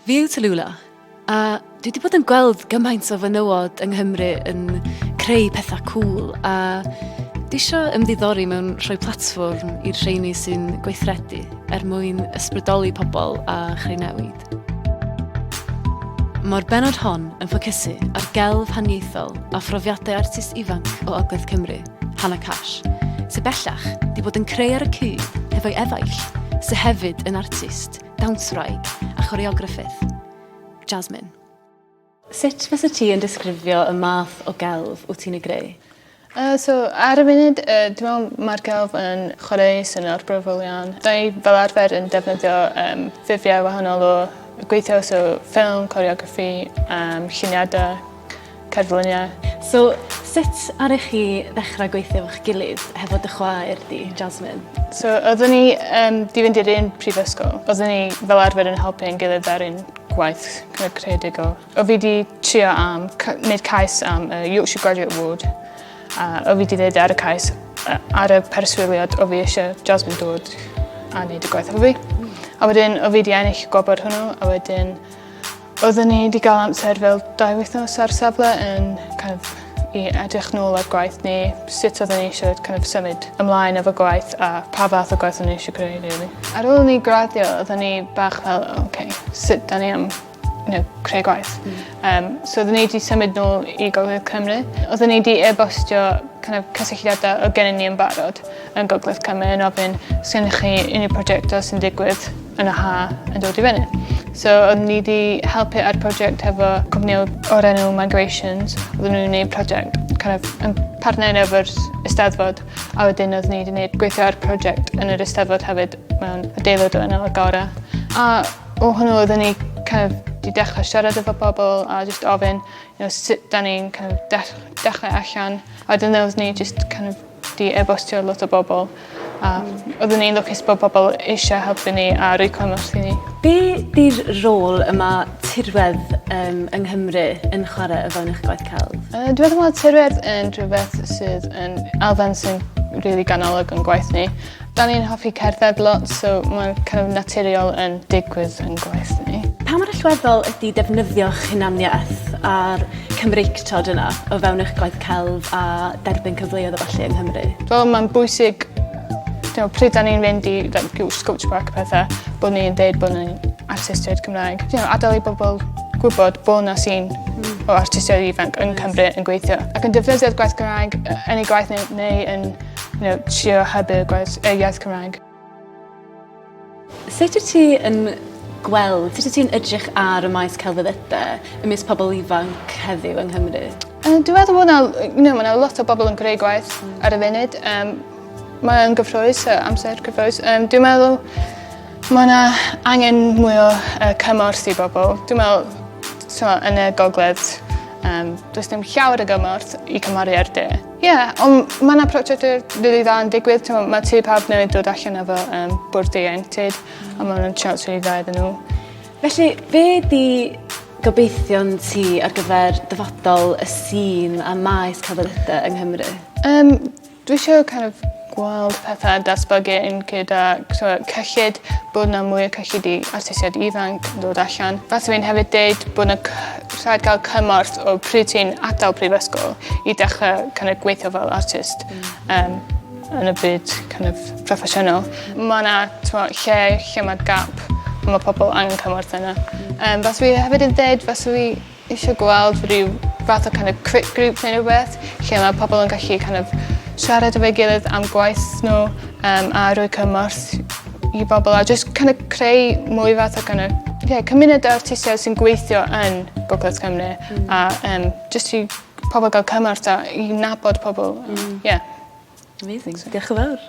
Fi yw Talulah, a dwi wedi bod yn gweld gymaint o fenywod yng Nghymru yn creu pethau cŵl, a dwi eisiau ymddiddori mewn rhoi platfform i'r rheini sy'n gweithredu mwyn ysbrydoli pobl a chreu newid. Mae'r benod hon yn ffocysu ar gelf haniaethol a phrofiadau artist ifanc o Ogledd Cymru, Hansh Cash, sy'n bellach wedi bod yn creu ar y cyd efo'i efaill, sy'n hefyd yn artist, dawnswraig a choreograffydd, Jasmine. Sut fysa ti yn disgrifio y math o gelf wyt ti'n ei greu? Ar y munud, dwi'n meddwl mae'r gelf yn chwaraeus yn arbrofol iawn. Dwi fel arfer yn defnyddio ffurfiau wahanol o gweithio, ffilm, coreograffi, lluniadau, cerfluniau. Sut arech chi ddechrau gweithio efo'ch gilydd hefo dy chwaer di, Jasmine? Oeddwn ni di fynd i'r un prifysgol. Oeddwn ni fel arfer yn helpu ein gilydd ar un gwaith creadigol. O fi di trio wneud cais am Yorkshire Graduate Award. O fi di ddweud ar y cais, ar y perswyliad o fi eisiau Jasmine dod a wneud y gwaith efo fi. A wedyn, o fi di ennill gwobr hwnnw, a wedyn oeddwn ni wedi cael amser fel 2 wythnos ar safle yn i edrych nôl ar gwaith ni, sut oeddwn ni eisiau symud ymlaen efo gwaith a pa fath o gwaith oeddwn ni eisiau creu, really. Ar ôl ni graddio, oeddwn ni bach fel, sut da ni am creu gwaith. Oeddwn ni wedi symud nôl i Ogledd Cymru. Oeddwn ni wedi e-bostio cysylltiadau o gennym ni yn barod yn Ogledd Cymru yn ofyn sgyn chi unrhyw prosiectau sy'n digwydd yn y ha yn dod i fyny. Oeddwn ni wedi helpu ar prosiect efo cwmni o'r enw Migrations. Oeddwn nhw'n gwneud prosiect yn partner efo'r Eisteddfod, a wedyn oeddwn ni wedi gwneud gweithio ar prosiect yn yr Eisteddfod hefyd mewn adeilad o enw Agora. A o hwnnw oeddwn ni wedi dechrau siarad efo bobl a just ofyn sut da ni'n dechrau allan. A wedyn oeddwn ni wedi e-bostio lot o bobl. A oeddwn ni'n lwcus bod bobl eisiau helpu ni a rhoi cymorth i ni. Be di'r rôl yma tirwedd yng Nghymru yn chwarae o fewn eich gwaith celf? Dwi'n meddwl bod tirwedd yn rhywbeth sydd yn elfen sy'n rili ganolog yn gwaith ni. Da ni'n hoffi cerdded lot, mae'n naturiol yn digwydd yn gwaith ni. Pa mor allweddol ydy defnyddio'ch hunaniaeth a'r Cymreictod yna o fewn eich gwaith celf a derbyn cyfleoedd o falle yng Nghymru? Wel, mae'n bwysig pryd da ni'n fynd i sculpture park a pethau, bod ni'n dweud bod ni'n artistiaid Cymraeg. Adael i bobl gwybod bod yna sîn o artistiaid ifanc yn Cymru yn gweithio. Ac yn defnyddio'r gwaith Cymraeg yn ei gwaith neu yn trio hybu iaith Cymraeg. Sut wyt ti yn gweld, sut wyt ti'n edrych ar y maes celfyddydau ymysg pobl ifanc heddiw yng Nghymru? Dwi'n meddwl bod yna lot o bobl yn creu gwaith ar y funud. Mae'n gyffrous, amser gyffrous. Dwi'n meddwl mae yna angen mwy o cymorth i bobl. Dwi'n meddwl yn y Gogledd, does dim llawer o gymorth i cymaru ar de. Ond mae yna prosiectau rili dda yn digwydd. Mae tu pawb newydd dod allan efo bwrdd ieuenctid, a mae yna'n siawns rili dda iddyn nhw. Felly, be di gobeithio'n ti ar gyfer dyfodol y sîn a maes celfyddydau yng Nghymru? Dwi eisiau gweld pethau datblygu yn gyda cyllid, bod yna mwy o cyllid i artistiaid ifanc yn dod allan. Fath fi'n hefyd dweud bod yna rhaid cael cymorth o pryd ti'n adael prifysgol i dechrau gweithio fel artist yn y byd proffesiynol. Mae yna lle mae gap, mae pobl angen cymorth yna. Fath fi hefyd yn dweud, fath fi eisiau gweld rhyw fath o crit group neu rhywbeth, lle mae pobl yn gallu siarad efo'i gilydd am gwaith nhw a rhoi cymorth i bobl a jyst creu mwy fath o cymuned o artistiaid sy'n gweithio yn Ogledd Cymru a jyst i pobl gael cymorth a i nabod pobl. Amazing. Diolch yn fawr.